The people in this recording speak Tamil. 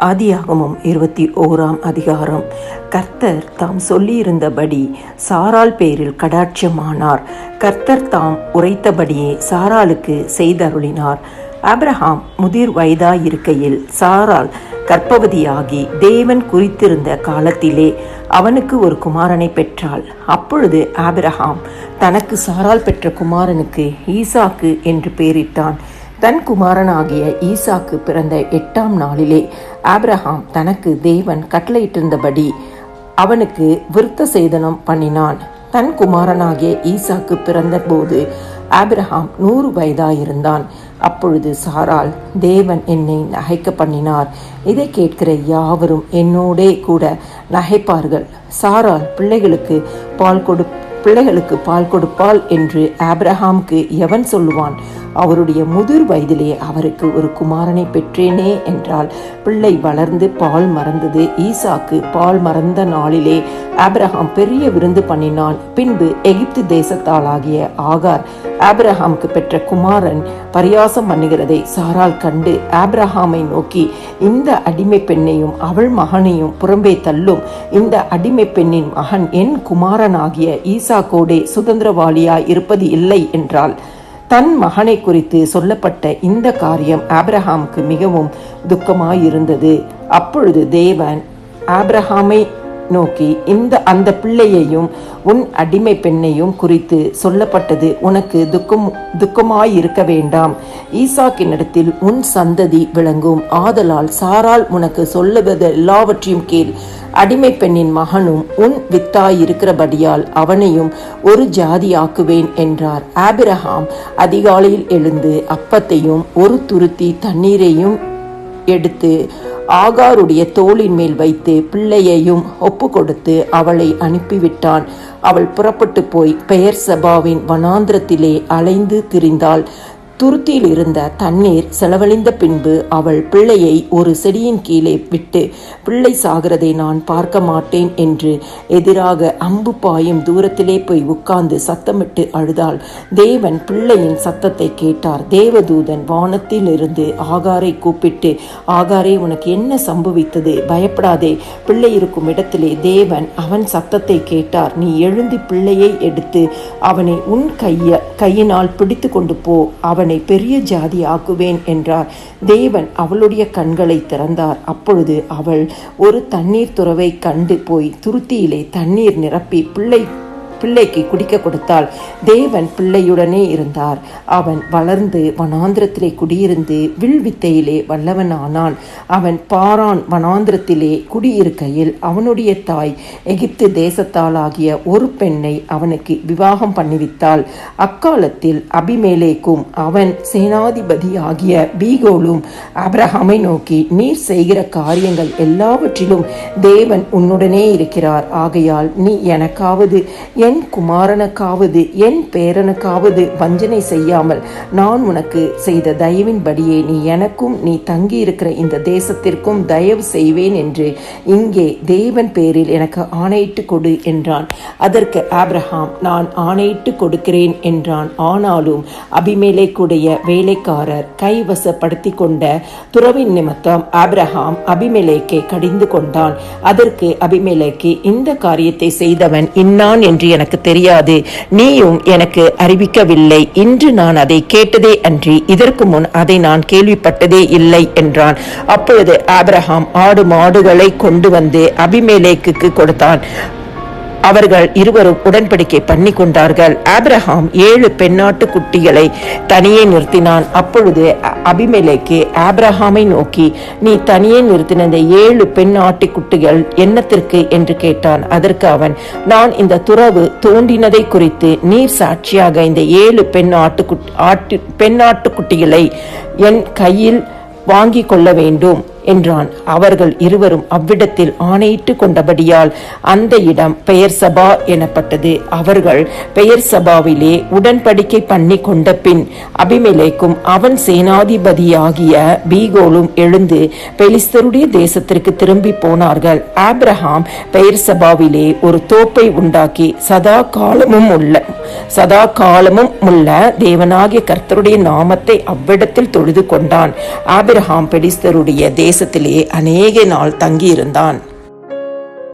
ஆதியாகமம் 21 அதிகாரம். கர்த்தர் தாம் சொல்லியிருந்தபடி சாராள் பேரில் கடாட்சமானார். கர்த்தர் தாம் உரைத்தபடியே சாராளுக்கு செய்தருளினார். ஆபிரகாம் முதிர் வயதாயிருக்கையில் சாராள் கர்ப்பவதியாகி தேவன் குறித்திருந்த காலத்திலே அவனுக்கு ஒரு குமாரனை பெற்றாள். அப்பொழுது ஆபிரகாம் தனக்கு சாராள் பெற்ற குமாரனுக்கு ஈசாக்கு என்று பெயரிட்டான். தன் குமாரனாகிய ஈசாக்கு பிறந்த 8ஆம் நாளிலே ஆபிரகாம் தனக்கு தேவன் கட்டளையிட்டிருந்தபடி அவனுக்கு விருத்த சேதனம் பண்ணினான். தன் குமாரனாகிய ஈசாக்கு பிறந்த போது ஆபிரகாம் 100 வயதாயிருந்தான். அப்பொழுது சாராள், தேவன் என்னை நகைக்க பண்ணினார், இதை கேட்கிற யாவரும் என்னோடே கூட நகைப்பார்கள். சாராள் பிள்ளைகளுக்கு பால் கொடுப்பாள் என்று ஆபிரகாமுக்கு எவன் சொல்லுவான்? அவருடைய முதிர் வயதிலே அவருக்கு ஒரு குமாரனை பெற்றேனே என்றால் பிள்ளை வளர்ந்து பால் மறந்தது. ஈசாக்கு பால் மறந்த நாளிலே ஆபிரகாம் பெரிய விருந்து பண்ணினான். பின்பு எகிப்து தேசத்தாளாகிய ஆகார் ஆபிரகாமுக்கு பெற்ற குமாரன் பரியாசம் பண்ணுகிறதை சாராள் கண்டு ஆபிரகாமை நோக்கி, இந்த அடிமை பெண்ணையும் அவள் மகனையும் புறம்பே தள்ளும். இந்த அடிமை பெண்ணின் மகன் என் குமாரனாகிய ஈசாக்கோடே சுதந்திரவாளியாய் இருப்பது இல்லை என்றாள். தன் மகனை குறித்து சொல்லப்பட்ட இந்த காரியம் ஆபிரகாமுக்கு மிகவும் துக்கமாயிருந்தது. அப்பொழுது தேவன் ஆபிரகாமை நோக்கி, அந்த பிள்ளையையும் உன் அடிமை பெண்ணையும் குறித்து சொல்லப்பட்டது உனக்கு துக்கமாயிருக்க வேண்டாம். ஈசாக்கினிடத்தில் உன் சந்ததி விளங்கும். ஆதலால் சாராள் உனக்கு சொல்லுவது எல்லாவற்றையும் கேள். அடிமை பெண்ணின் மகனும் உன் வித்தாயிருக்கிறபடியால் அவனையும் ஒரு ஜாதியாக்குவேன் என்றார். ஆபிரகாம் அதிகாலையில் எழுந்து அப்பத்தையும் ஒரு துருத்தி தண்ணீரையும் எடுத்து ஆகாருடைய தோளின் மேல் வைத்து பிள்ளையையும் ஒப்பு கொடுத்து அவளை அனுப்பிவிட்டான். அவள் புறப்பட்டு போய் பெயர்சபாவின் வனாந்திரத்திலே அலைந்து திரிந்தாள். துருத்தியில் இருந்த தண்ணீர் செலவழிந்த பின்பு அவள் பிள்ளையை ஒரு செடியின் கீழே விட்டு, பிள்ளை சாகிறதை நான் பார்க்க மாட்டேன் என்று எதிராக அம்பு பாயும் தூரத்திலே போய் உட்கார்ந்து சத்தமிட்டு அழுதாள். தேவன் பிள்ளையின் சத்தத்தை கேட்டார். தேவதூதன் வானத்தில் இருந்து ஆகாரை கூப்பிட்டு, ஆகாரே, உனக்கு என்ன சம்பவித்தது? பயப்படாதே. பிள்ளை இருக்கும் இடத்திலே தேவன் அவன் சத்தத்தை கேட்டார். நீ எழுந்து பிள்ளையை எடுத்து அவனை உன் கையினால் பிடித்து கொண்டு போ. அவனை பெரிய ஜாதி ஆக்குவேன் என்றார். தேவன் அவளுடைய கண்களை திறந்தார். அப்பொழுது அவள் ஒரு தண்ணீர் துறவை கண்டு போய் துருத்தியிலே தண்ணீர் நிரப்பி பிள்ளைக்கு குடிக்க கொடுத்தாள். தேவன் பிள்ளையுடனே இருந்தார். அவன் வளர்ந்து வனாந்திரத்திலே குடியிருந்து வில்வித்தையிலே வல்லவனானான். அவன் பாரான் வனாந்திரத்திலே குடியிருக்கையில் அவனுடைய தாய் எகிப்து தேசத்தாளாகிய ஒரு பெண்ணை அவனுக்கு விவாகம் பண்ணிவித்தாள். அக்காலத்தில் அபிமெலேக்கும் அவன் சேனாதிபதியாகிய பீகோலும் ஆபிரகாமை நோக்கி, நீர் செய்கிற காரியங்கள் எல்லாவற்றிலும் தேவன் உன்னுடனே இருக்கிறார். ஆகையால் நீ எனக்காவது என் குமாரனுக்காவது என் பேரனுக்காவது வஞ்சனை செய்யாமல் நான் உனக்கு செய்த தயவின்படியே நீ எனக்கும் நீ தங்கி இருக்கிற இந்த தேசத்திற்கும் தயவு செய்வேன் என்று இங்கே தேவன் பேரில் எனக்கு ஆணையிட்டு கொடு என்றான். அதற்கு ஆபிரகாம், நான் ஆணையிட்டு கொடுக்கிறேன் என்றான். ஆனாலும் அபிமெலேக்குடைய வேலைக்காரர் கைவசப்படுத்தி கொண்ட துறவின் நிமித்தம் ஆபிரகாம் அபிமெலேக்கை கடிந்து கொண்டான். அதற்கு அபிமெலேக்கு, இந்த காரியத்தை செய்தவன் இன்னான் என்று எனக்கு தெரியாது, நீயும் எனக்கு அறிவிக்கவில்லை. இன்று நான் அதை கேட்டதே அன்றி இதற்கு முன் அதை நான் கேள்விப்பட்டதே இல்லை என்றான். அப்பொழுது ஆபிரகாம் ஆடு மாடுகளை கொண்டு வந்து அபிமெலேக்குக்கு கொடுத்தான். அவர்கள் இருவரும் உடன்படிக்கை பண்ணி கொண்டார்கள். ஆபிரகாம் 7 பெண்ணாட்டு குட்டிகளை தனியே நிறுத்தினான். அப்பொழுது அபிமெலேக்கு ஆபிரகாமை நோக்கி, நீ தனியே நிறுத்தின இந்த 7 பெண் ஆட்டுக்குட்டிகள் என்னத்திற்கு என்று கேட்டான். அதற்கு அவன், நான் இந்த துறவு தோண்டினதை குறித்து நீர் சாட்சியாக இந்த 7 பெண்ணாட்டுக்குட்டிகளை என் கையில் வாங்கி கொள்ள வேண்டும் என்றான். அவர்கள் இருவரும் அவ்விடத்தில் ஆணையிட்டு கொண்டபடியால் அந்த இடம் பெயர்சபா எனப்பட்டது. அவர்கள் பெயர்சபாவிலே உடன்படிக்கை பண்ணி கொண்ட பின் அபிமெலேக்கும் அவன் சேனாதிபதியாகிய பீகோலும் எழுந்து பெலிஸ்தருடைய தேசத்திற்கு திரும்பி போனார்கள். ஆபிரகாம் பெயர்சபாவிலே ஒரு தோப்பை உண்டாக்கி சதா காலமும் உள்ள சதா காலமும் உள்ள தேவனாகிய கர்த்தருடைய நாமத்தை அவ்விடத்தில் தொழுது கொண்டான். ஆபிரகாம் பெலிஸ்தருடைய தேசத்திலே அநேக நாள் தங்கியிருந்தான்.